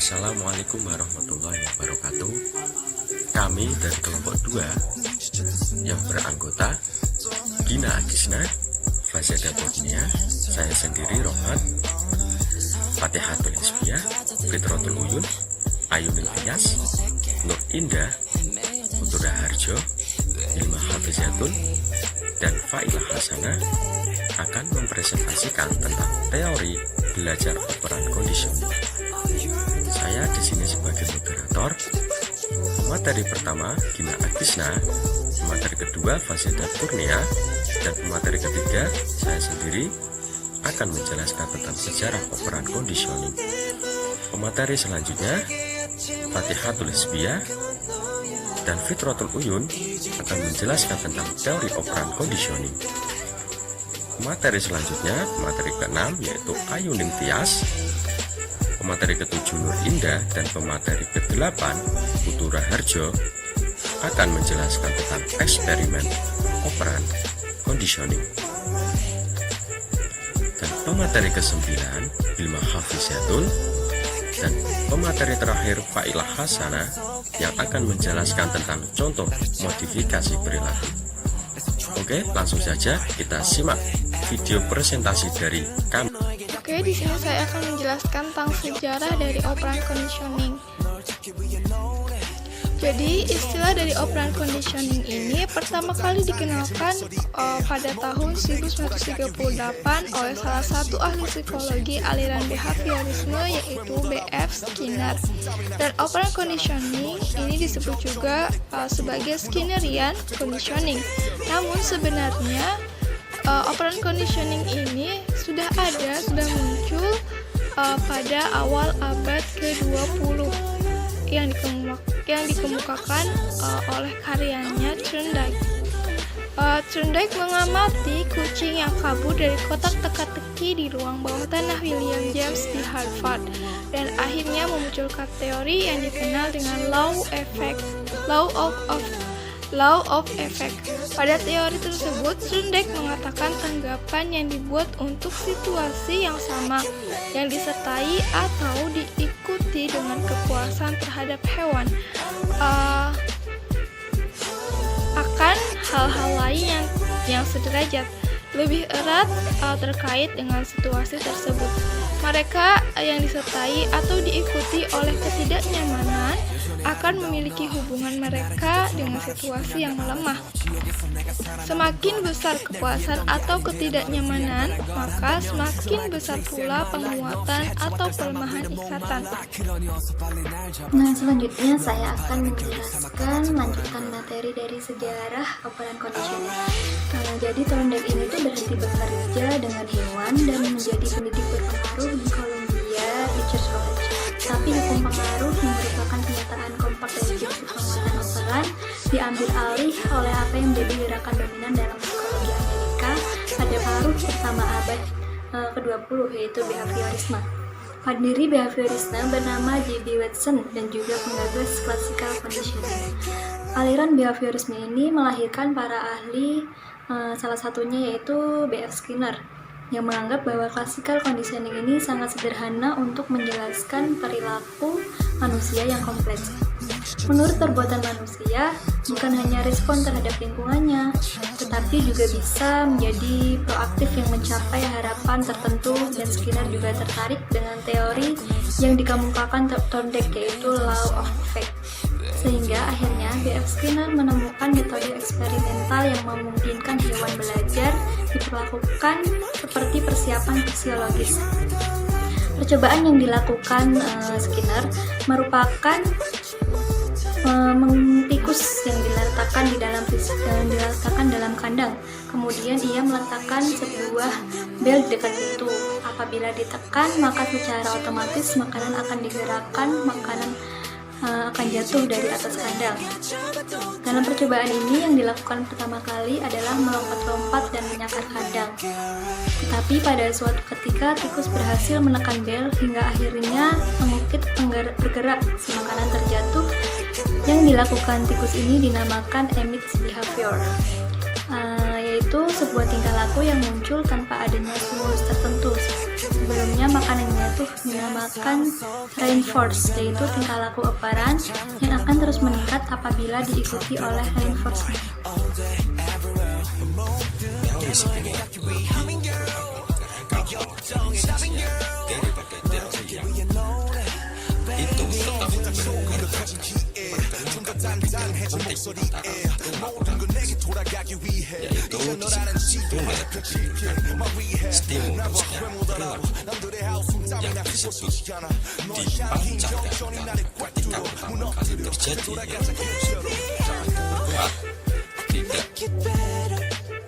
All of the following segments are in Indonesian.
Assalamualaikum warahmatullahi wabarakatuh. Kami dari kelompok 2 yang beranggota Gina Agisna, Faseda Bornea, saya sendiri Rohmat, Fatihatul Hisbiyah, Fitratul Uyun, Ayuning Tias, Nur Indah, Putra Harjo, Ilma Hafizatun, dan Failah Hasanah akan mempresentasikan tentang teori belajar operan kondisional. Saya di sini sebagai moderator. Materi pertama Gina Agisna, materi kedua Faseda Bornea, dan materi ketiga saya sendiri akan menjelaskan tentang sejarah operan conditioning. Pemateri selanjutnya Fatihatul Hisbiyah dan Fitratul Uyun akan menjelaskan tentang teori operan conditioning. Materi selanjutnya, materi ke-6 yaitu Ayuning Tias, pemateri ke-7 Nur Indah, dan pemateri ke-8 Putra Harjo akan menjelaskan tentang eksperimen operan conditioning. Dan pemateri ke-9 Ilma Hafizatun, dan pemateri terakhir Failah Hasanah yang akan menjelaskan tentang contoh modifikasi perilaku. Oke, langsung saja kita simak video presentasi dari kami. Oke, di sini saya akan menjelaskan tentang sejarah dari operan conditioning. Jadi, istilah dari operan conditioning ini pertama kali dikenalkan pada tahun 1938 oleh salah satu ahli psikologi aliran behaviorisme yaitu B.F. Skinner. Dan operan conditioning ini disebut juga sebagai Skinnerian conditioning. Namun sebenarnya operan conditioning ini sudah muncul pada awal abad ke-20 yang dikemukakan oleh karyanya Thorndike. Thorndike mengamati kucing yang kabur dari kotak teka-teki di ruang bawah tanah William James di Harvard dan akhirnya memunculkan teori yang dikenal dengan Law of Effect. Pada teori tersebut, Thorndike mengatakan tanggapan yang dibuat untuk situasi yang sama yang disertai atau diikuti dengan kepuasan terhadap hewan akan hal-hal lain yang sederajat lebih erat terkait dengan situasi tersebut. Mereka yang disertai atau diikuti oleh ketidaknyamanan akan memiliki hubungan mereka dengan situasi yang melemah. Semakin besar kepuasan atau ketidaknyamanan, maka semakin besar pula penguatan atau pelemahan ikatan. Nah, selanjutnya saya akan menjelaskan lanjutan materi dari sejarah operan conditioning. Jadi Thorndike ini tuh berhenti bekerja dengan hewan dan menjadi pendidik berpengaruh di Columbia Teachers College. Tapi hukum pengaruh yang merupakan kenyataan kompak dari prinsip penguatan operan diambil alih oleh apa yang menjadi gerakan dominan dalam psikologi Amerika pada paruh pertama abad ke-20 yaitu behaviorisme. Pendiri behaviorisme bernama J.B. Watson dan juga penggagas classical conditioning. Aliran behaviorisme ini melahirkan para ahli, salah satunya yaitu B.F. Skinner, yang menganggap bahwa classical conditioning ini sangat sederhana untuk menjelaskan perilaku manusia yang kompleks. Menurut perbuatan manusia, bukan hanya respon terhadap lingkungannya, tetapi juga bisa menjadi proaktif yang mencapai harapan tertentu, dan Skinner juga tertarik dengan teori yang dikemukakan Thorndike yaitu Law of Effect. Sehingga akhirnya B.F. Skinner menemukan metode eksperimental yang memungkinkan hewan belajar diperlakukan seperti persiapan fisiologis. Percobaan yang dilakukan Skinner merupakan tikus yang diletakkan dalam kandang. Kemudian ia meletakkan sebuah bel di dekat itu. Apabila ditekan, maka secara otomatis makanan akan digerakkan, akan jatuh dari atas kandang. Dalam percobaan ini yang dilakukan pertama kali adalah melompat-lompat dan menyakar kandang. Tetapi pada suatu ketika tikus berhasil menekan bel hingga akhirnya mengukit bergerak, si makanan terjatuh. Yang dilakukan tikus ini dinamakan Emmet's behavior, yaitu itu sebuah tingkah laku yang muncul tanpa adanya stimulus tertentu. Sebelumnya makanannya tuh dinamakan reinforce, yaitu tingkah laku operan yang akan terus meningkat apabila diikuti oleh reinforcement. Itu tetap yaitu stimulusnya perilaku yang disebut dipancarkan ketika pertama kali terjadi, yaitu berbuat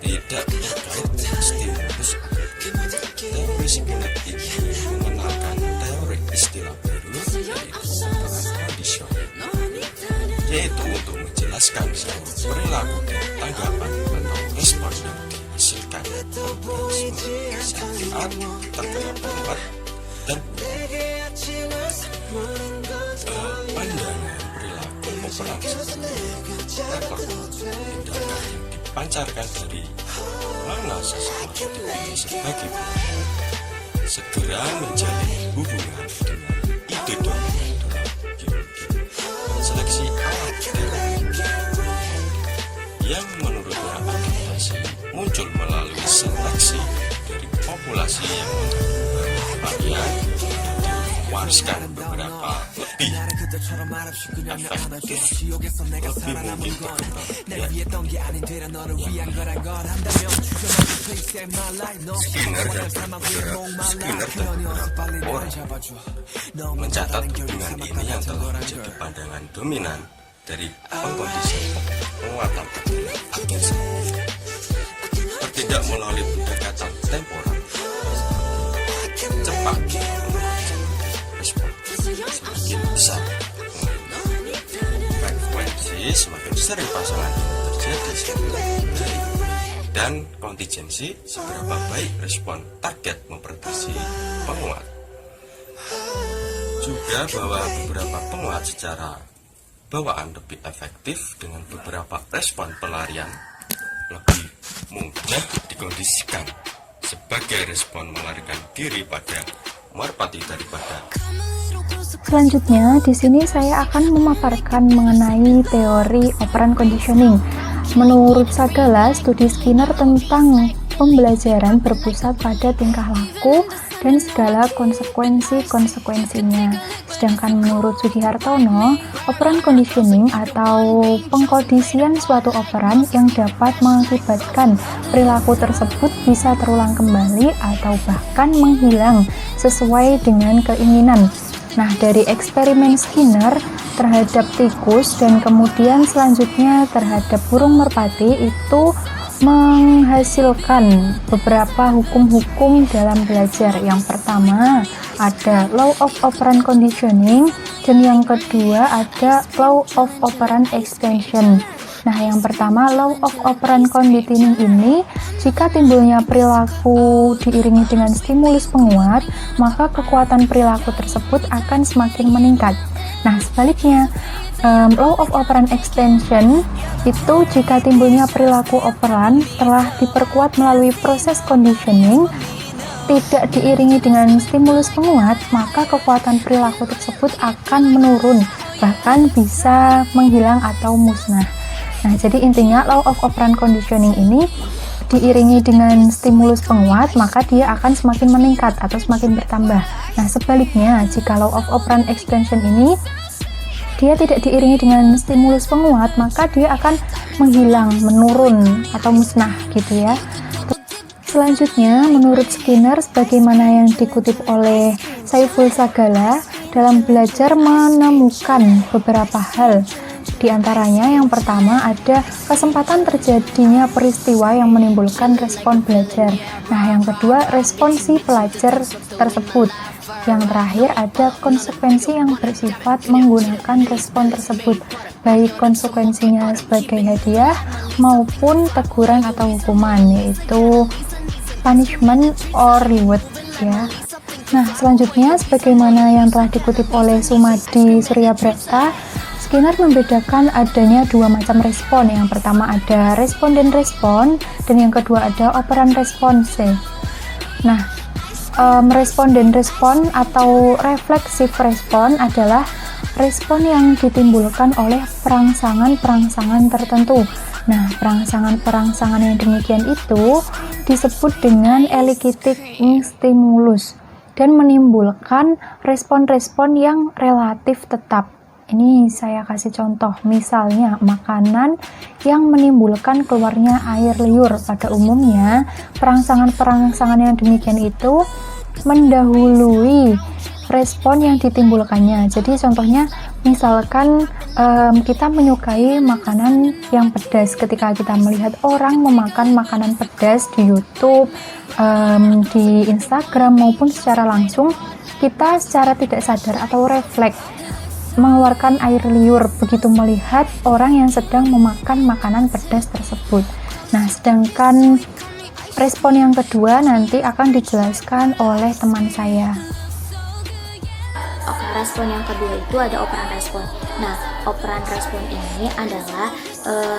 tidak terkait dengan stimulus. Teori Skinner ini mengenalkan teori istilah baru yaitu conditioning, yaitu untuk menjelaskan seluruh perilaku dan tanggapan atau respon yang dihasilkan saat terkena penguat dan pandangan perilaku operasi rekor tindakan yang dipancarkan dari mana seseorang dipilih sebagai segera menjalin hubungan dengan ide dominan dalam biologi seleksi alat yang menurutnya adaptasi muncul melalui seleksi dari populasi yang varian diwariskan beberapa lebih efektif, lebih mungkin berkembang. Skinner dan beberapa orang mencatat hubungan ini yang telah menjadi pandangan dominan dari pengkondisian penguatan agensi bertindak melalui pendekatan temporal cepat, respon semakin besar, frekuensi semakin sering pasangan ini terjadi semakin baik, dan kontingensi seberapa baik respon target memprediksi penguat. Juga bahwa beberapa penguat secara bawaan lebih efektif dengan beberapa respon pelarian lebih mudah dikondisikan sebagai respon melarikan diri pada merpati daripada. Selanjutnya, di sini saya akan memaparkan mengenai teori operant conditioning. Menurut Sagala, studi Skinner tentang pembelajaran berpusat pada tingkah laku dan segala konsekuensi-konsekuensinya. Sedangkan menurut Sugihartono, operant conditioning atau pengkondisian suatu operan yang dapat mengakibatkan perilaku tersebut bisa terulang kembali atau bahkan menghilang sesuai dengan keinginan. Nah, dari eksperimen Skinner terhadap tikus dan kemudian selanjutnya terhadap burung merpati itu menghasilkan beberapa hukum-hukum dalam belajar. Yang pertama ada law of operant conditioning dan yang kedua ada law of operant extension. Nah, yang pertama law of operant conditioning ini, jika timbulnya perilaku diiringi dengan stimulus penguat, maka kekuatan perilaku tersebut akan semakin meningkat. Nah, sebaliknya law of operant extension itu jika timbulnya perilaku operan telah diperkuat melalui proses conditioning, tidak diiringi dengan stimulus penguat, maka kekuatan perilaku tersebut akan menurun, bahkan bisa menghilang atau musnah. Nah, jadi intinya law of operant conditioning ini diiringi dengan stimulus penguat, maka dia akan semakin meningkat atau semakin bertambah. Nah, sebaliknya, jika law of operant extension ini dia tidak diiringi dengan stimulus penguat, maka dia akan menghilang, menurun atau musnah gitu ya. Selanjutnya, menurut Skinner, sebagaimana yang dikutip oleh Saiful Sagala, dalam belajar menemukan beberapa hal. Di antaranya yang pertama ada kesempatan terjadinya peristiwa yang menimbulkan respon belajar. Nah, yang kedua respon si pelajar tersebut. Yang terakhir ada konsekuensi yang bersifat menggunakan respon tersebut, baik konsekuensinya sebagai hadiah maupun teguran atau hukuman, yaitu punishment or reward ya. Nah, selanjutnya sebagaimana yang telah dikutip oleh Sumadi Suryabrata, Skinner membedakan adanya dua macam respon. Yang pertama ada responden respon dan yang kedua ada operan response. Nah, responden respon atau refleksif respon adalah respon yang ditimbulkan oleh perangsangan-perangsangan tertentu. Nah, perangsangan-perangsangan yang demikian itu disebut dengan eliciting stimulus dan menimbulkan respon-respon yang relatif tetap. Ini saya kasih contoh, misalnya makanan yang menimbulkan keluarnya air liur. Pada umumnya, perangsangan-perangsangan yang demikian itu mendahului respon yang ditimbulkannya. Jadi contohnya, misalkan kita menyukai makanan yang pedas. Ketika kita melihat orang memakan makanan pedas di YouTube, di Instagram maupun secara langsung, kita secara tidak sadar atau refleks mengeluarkan air liur begitu melihat orang yang sedang memakan makanan pedas tersebut. Nah, sedangkan respon yang kedua nanti akan dijelaskan oleh teman saya. Oke, respon yang kedua itu ada operan respon. Nah, operan respon ini adalah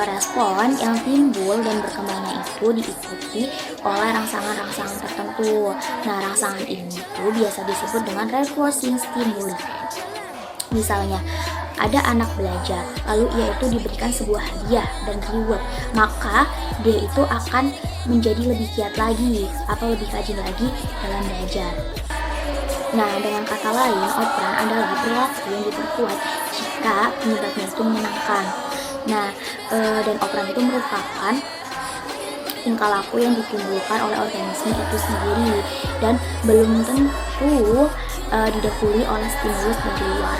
respon yang timbul dan berkembangnya itu diikuti oleh rangsangan-rangsangan tertentu. Nah, rangsangan ini itu biasa disebut dengan reinforcing stimuli. Misalnya, ada anak belajar, lalu ia itu diberikan sebuah hadiah dan reward, maka dia itu akan menjadi lebih giat lagi atau lebih rajin lagi dalam belajar. Nah, dengan kata lain, operan adalah perilaku yang diperkuat jika penyebabnya itu menyenangkan. Nah, dan operan itu merupakan tingkah laku yang ditimbulkan oleh organisme itu sendiri dan belum tentu didahului oleh stimulus dari luar.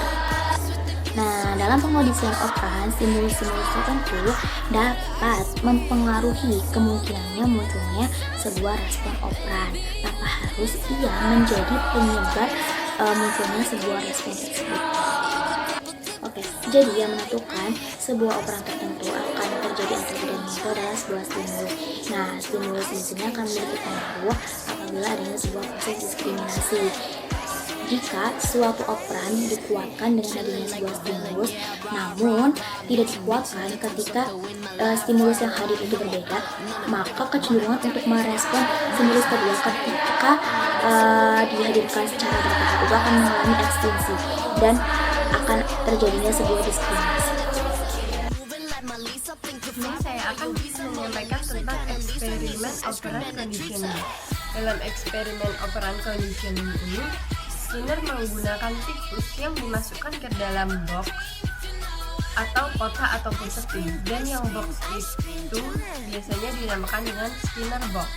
Nah, dalam pengondisian operan, stimulus-stimulus tertentu dapat mempengaruhi kemungkinannya munculnya sebuah respon operan tanpa harus ia menjadi penyebab munculnya sebuah respon tersebut. Oke, jadi yang menentukan sebuah operan tertentu akan terjadi atau tidaknya itu adalah sebuah stimulus. Nah, stimulus di sini akan memiliki pengaruh apabila adanya sebuah proses diskriminasi. Jika suatu operan dikuatkan dengan adanya sebuah stimulus, namun tidak dikuatkan ketika stimulus yang hadir itu berbeda, maka kecenderungan untuk merespon stimulus kedua ketika dihadirkan secara bertahap itu akan mengalami ekstinsi dan akan terjadinya sebuah diskriminasi. Ini saya akan menyampaikan tentang eksperimen operan conditioning. Dalam eksperimen operan conditioning ini, Skinner menggunakan tikus yang dimasukkan ke dalam box atau kotak atau peti, dan yang box itu biasanya dinamakan dengan Skinner box.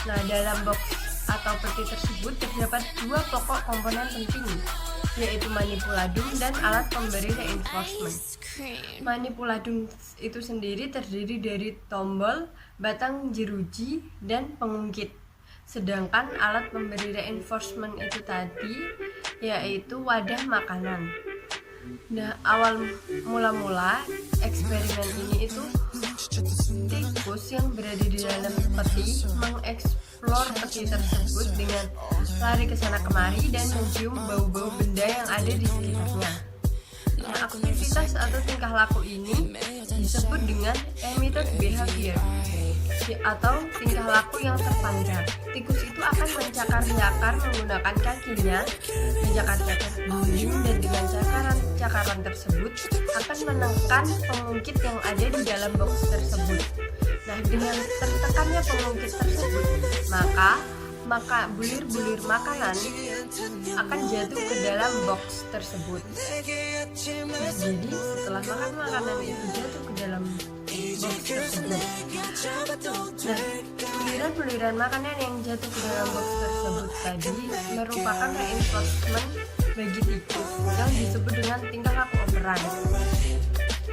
Nah, dalam box atau peti tersebut terdapat dua pokok komponen penting, yaitu manipuladum dan alat pemberi reinforcement. Manipuladum itu sendiri terdiri dari tombol, batang jeruji, dan pengungkit. Sedangkan alat pemberi reinforcement itu tadi yaitu wadah makanan. Nah, awal mula eksperimen ini itu tikus yang berada di dalam peti mengeksplor peti tersebut dengan lari ke sana kemari dan mencium bau-bau benda yang ada di sekitarnya. Nah, aktivitas atau tingkah laku ini disebut dengan emitted behavior atau tingkah laku yang terpancar. Tikus itu akan mencakar-cakar menggunakan kakinya, mencakar-cakar dinding, dan dengan cakaran tersebut akan menekan pengungkit yang ada di dalam box tersebut. Nah, dengan tertekannya pengungkit tersebut, maka bulir-bulir makanan akan jatuh ke dalam box tersebut. Nah, jadi setelah makan makanan itu jatuh ke dalam box tersebut, nah, buliran-buliran makanan yang jatuh ke dalam box tersebut tadi merupakan reinforcement bagi tikus yang disebut dengan tingkah laku operan.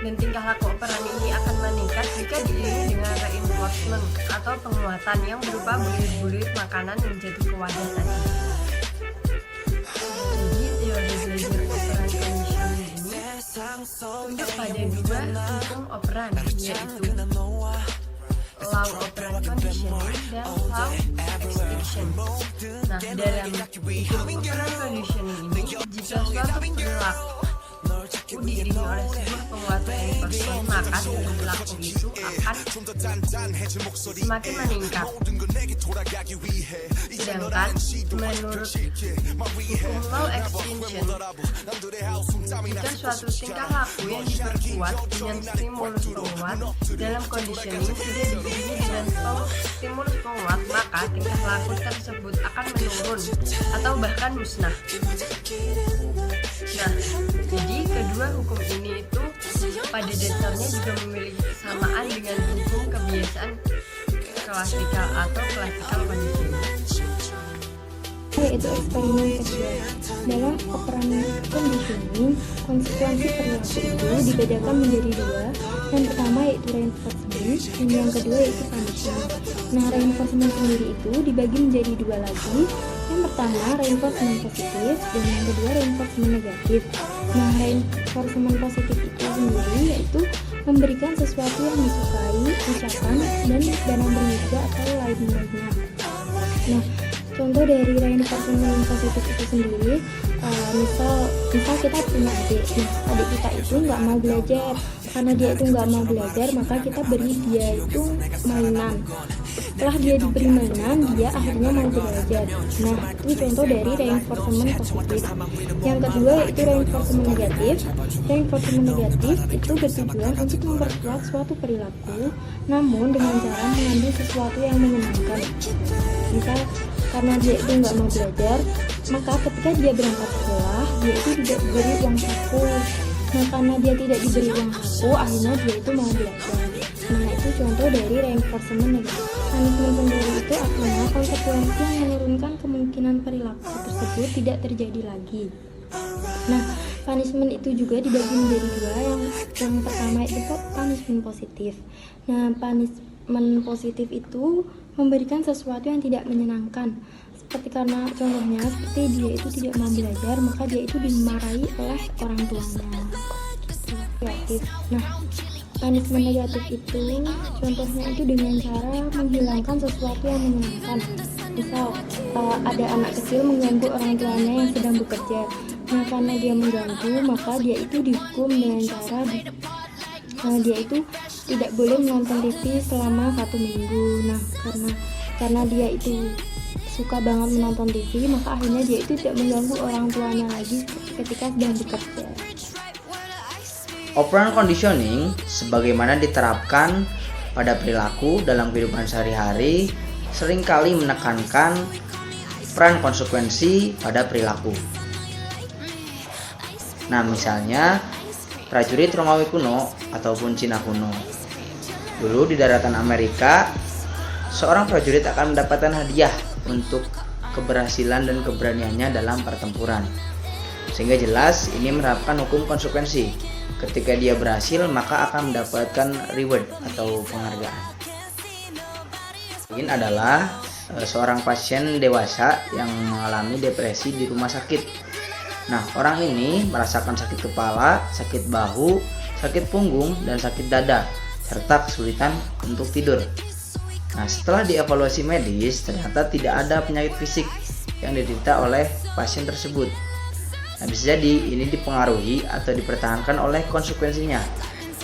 Dan tingkah laku operan ini akan meningkat jika diiringi dengan reinforcement atau penguatan yang berupa bulir-bulir makanan yang jatuh ke wadah tadi. Jadi teori belajar operan conditioning ini tunduk pada dua hukum operan, yaitu law operan conditioning dan law extinction. Nah, dalam hukum operan conditioning ini, jika suatu perilaku diiringi oleh maka tingkah laku itu akan semakin meningkat. Sedangkan menurut hukum law extinction, jika suatu tingkah laku yang diperkuat dengan stimulus penguat dalam conditioning tidak diiringi dengan stimulus penguat, maka tingkah laku tersebut akan menurun atau bahkan musnah. Nah, jadi kedua hukum ini itu pada dasarnya juga memiliki kesamaan dengan hukum kebiasaan klasikal atau classical conditioning. Yaitu eksperimen kedua. Dalam operan conditioning, konsekuensi perilaku itu dibedakan menjadi dua. Yang pertama yaitu reinforcement, dan yang kedua yaitu punishment. Nah, reinforcement sendiri itu dibagi menjadi dua lagi. Yang pertama reinforcement positif, dan yang kedua reinforcement negatif. Nah, reinforcement positif itu sendiri yaitu memberikan sesuatu yang disukai, ucapan, dan memberi atau lain-lainnya. Nah, contoh dari reinforcement positif itu sendiri, misal kita punya adik, adik kita itu nggak mau belajar. Karena dia itu nggak mau belajar, maka kita beri dia itu mainan. Setelah dia diberi mainan, dia akhirnya mau belajar. Nah, itu contoh dari reinforcement positif. Yang kedua yaitu reinforcement negatif. Reinforcement negatif itu bertujuan untuk memperkuat suatu perilaku, namun dengan cara mengambil sesuatu yang menyenangkan. Misal, karena dia itu nggak mau belajar, maka ketika dia berangkat sekolah, dia itu tidak diberi uang saku. Nah, karena dia tidak diberi uang saku, akhirnya dia itu mau belajar. Nah, itu contoh dari reinforcement negatif. Punishment sendiri itu artinya konsekuensi yang menurunkan kemungkinan perilaku tersebut tidak terjadi lagi. Nah, punishment itu juga dibagi menjadi dua. Yang pertama itu punishment positif. Nah, punishment positif itu memberikan sesuatu yang tidak menyenangkan. Seperti karena contohnya seperti dia itu tidak mau belajar, maka dia itu dimarahi oleh orang tuanya. Negatif. Nah, punishment negatif itu contohnya itu dengan cara menghilangkan sesuatu yang menyenangkan. Misal ada anak kecil mengganggu orang tuanya yang sedang bekerja. Nah, karena dia mengganggu, maka dia itu dihukum dengan cara dia itu tidak boleh menonton TV selama 1 minggu. Nah, karena dia itu suka banget menonton TV, maka akhirnya dia itu tidak mengganggu orang tuanya lagi ketika sedang bekerja. Operan conditioning sebagaimana diterapkan pada perilaku dalam kehidupan sehari-hari seringkali menekankan peran konsekuensi pada perilaku. Nah, misalnya prajurit Romawi kuno ataupun Cina kuno. Dulu di daratan Amerika, seorang prajurit akan mendapatkan hadiah untuk keberhasilan dan keberaniannya dalam pertempuran. Sehingga jelas ini menerapkan hukum konsekuensi. Ketika dia berhasil, maka akan mendapatkan reward atau penghargaan. Ini adalah seorang pasien dewasa yang mengalami depresi di rumah sakit. Nah, orang ini merasakan sakit kepala, sakit bahu, sakit punggung, dan sakit dada, serta kesulitan untuk tidur. Nah, setelah dievaluasi medis, ternyata tidak ada penyakit fisik yang diderita oleh pasien tersebut. Nah, bisa jadi ini dipengaruhi atau dipertahankan oleh konsekuensinya,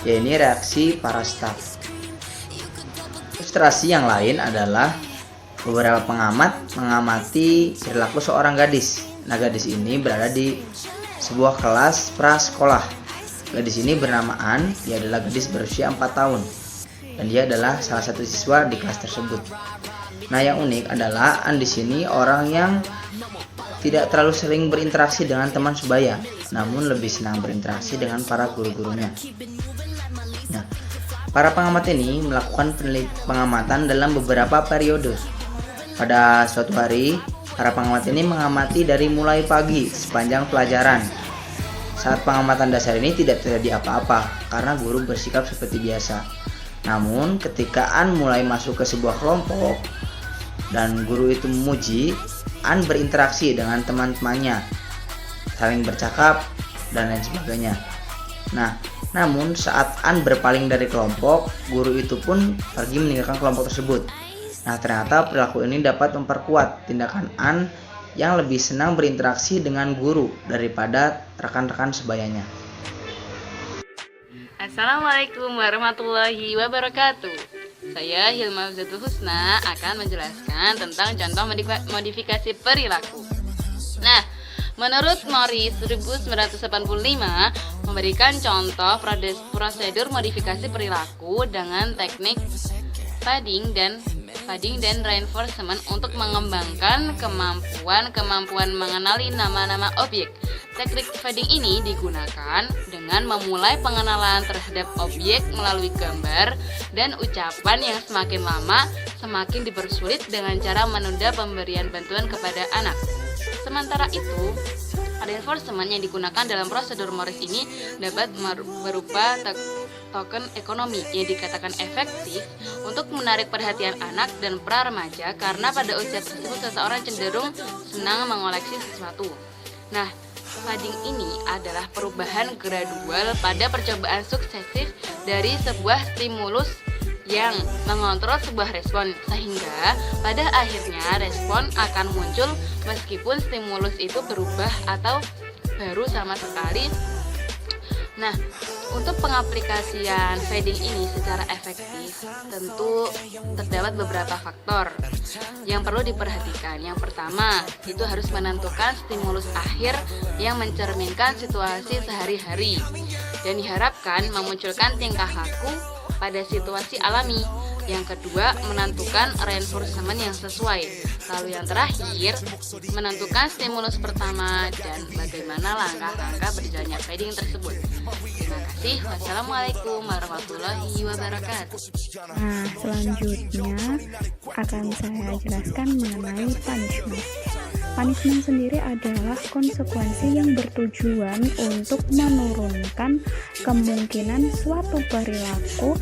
yaitu reaksi para staf. Ilustrasi yang lain adalah beberapa pengamat mengamati perilaku seorang gadis. Nah, gadis ini berada di sebuah kelas prasekolah. Gadis ini bernama An, dia adalah gadis berusia 4 tahun. Dan dia adalah salah satu siswa di kelas tersebut. Nah, yang unik adalah An di sini orang yang tidak terlalu sering berinteraksi dengan teman sebaya, namun lebih senang berinteraksi dengan para guru-gurunya. Nah, para pengamat ini melakukan pengamatan dalam beberapa periode. Pada suatu hari, para pengamat ini mengamati dari mulai pagi sepanjang pelajaran. Saat pengamatan dasar ini tidak terjadi apa-apa karena guru bersikap seperti biasa. Namun, ketika An mulai masuk ke sebuah kelompok dan guru itu memuji, An berinteraksi dengan teman-temannya, saling bercakap, dan lain sebagainya. Nah, namun saat An berpaling dari kelompok, guru itu pun pergi meninggalkan kelompok tersebut. Nah, ternyata perilaku ini dapat memperkuat tindakan An yang lebih senang berinteraksi dengan guru daripada rekan-rekan sebayanya. Assalamualaikum warahmatullahi wabarakatuh. Saya Hilma Zatul Husna akan menjelaskan tentang contoh modifikasi perilaku. Nah, menurut Morris 1985 memberikan contoh prosedur modifikasi perilaku dengan teknik padding dan reinforcement untuk mengembangkan kemampuan mengenali nama-nama objek. Teknik padding ini digunakan dengan memulai pengenalan terhadap objek melalui gambar dan ucapan yang semakin lama semakin dipersulit dengan cara menunda pemberian bantuan kepada anak. Sementara itu, reinforcement yang digunakan dalam prosedur Morris ini dapat berupa token ekonomi yang dikatakan efektif untuk menarik perhatian anak dan pra remaja karena pada usia tersebut seseorang cenderung senang mengoleksi sesuatu. Nah, padding ini adalah perubahan gradual pada percobaan suksesif dari sebuah stimulus yang mengontrol sebuah respon, sehingga pada akhirnya respon akan muncul meskipun stimulus itu berubah atau baru sama sekali. Nah, untuk pengaplikasian padding ini secara efektif tentu terdapat beberapa faktor yang perlu diperhatikan. Yang pertama, itu harus menentukan stimulus akhir yang mencerminkan situasi sehari-hari dan diharapkan memunculkan tingkah laku pada situasi alami. Yang kedua, menentukan reinforcement yang sesuai. Lalu yang terakhir, menentukan stimulus pertama dan bagaimana langkah-langkah berjalannya padding tersebut. Terima kasih. Wassalamualaikum warahmatullahi wabarakatuh. Nah, selanjutnya akan saya jelaskan mengenai punishment. Punishment sendiri adalah konsekuensi yang bertujuan untuk menurunkan kemungkinan suatu perilaku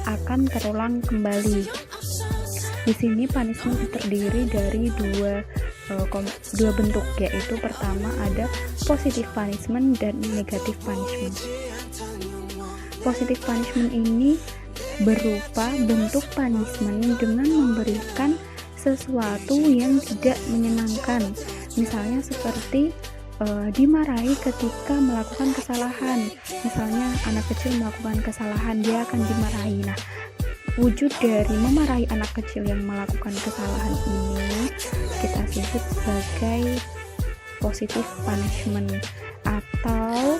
akan terulang kembali. Di sini punishment terdiri dari dua bentuk, yaitu pertama ada positive punishment dan negative punishment. Positive punishment ini berupa bentuk punishment dengan memberikan sesuatu yang tidak menyenangkan, misalnya seperti dimarahi ketika melakukan kesalahan. Misalnya anak kecil melakukan kesalahan, dia akan dimarahi. Nah, wujud dari memarahi anak kecil yang melakukan kesalahan ini kita sebut sebagai positive punishment, atau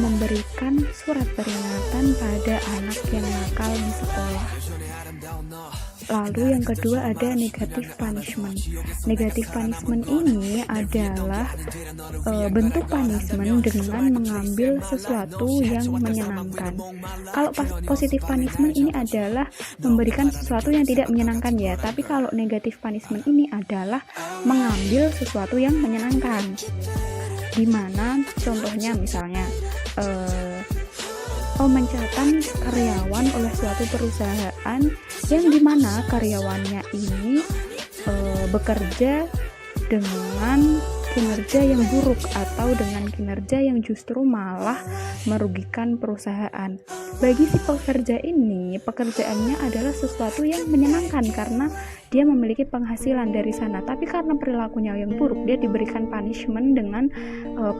memberikan surat peringatan pada anak yang nakal di sekolah. Lalu yang kedua ada negative punishment. Negative punishment ini adalah bentuk punishment dengan mengambil sesuatu yang menyenangkan. Kalau positive punishment ini adalah memberikan sesuatu yang tidak menyenangkan ya, tapi kalau negative punishment ini adalah mengambil sesuatu yang menyenangkan. Dimana contohnya misalnya pemecatan karyawan oleh suatu perusahaan yang dimana karyawannya ini bekerja dengan kinerja yang buruk atau dengan kinerja yang justru malah merugikan perusahaan. Bagi si pekerja ini, pekerjaannya adalah sesuatu yang menyenangkan karena dia memiliki penghasilan dari sana, tapi karena perilakunya yang buruk, dia diberikan punishment dengan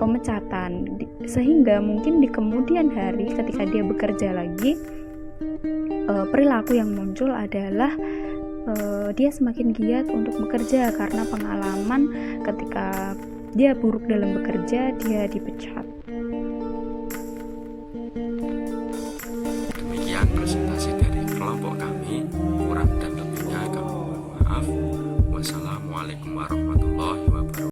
pemecatan, sehingga mungkin di kemudian hari ketika dia bekerja lagi, perilaku yang muncul adalah dia semakin giat untuk bekerja karena pengalaman ketika dia buruk dalam bekerja, dia dipecat. Demikian presentasi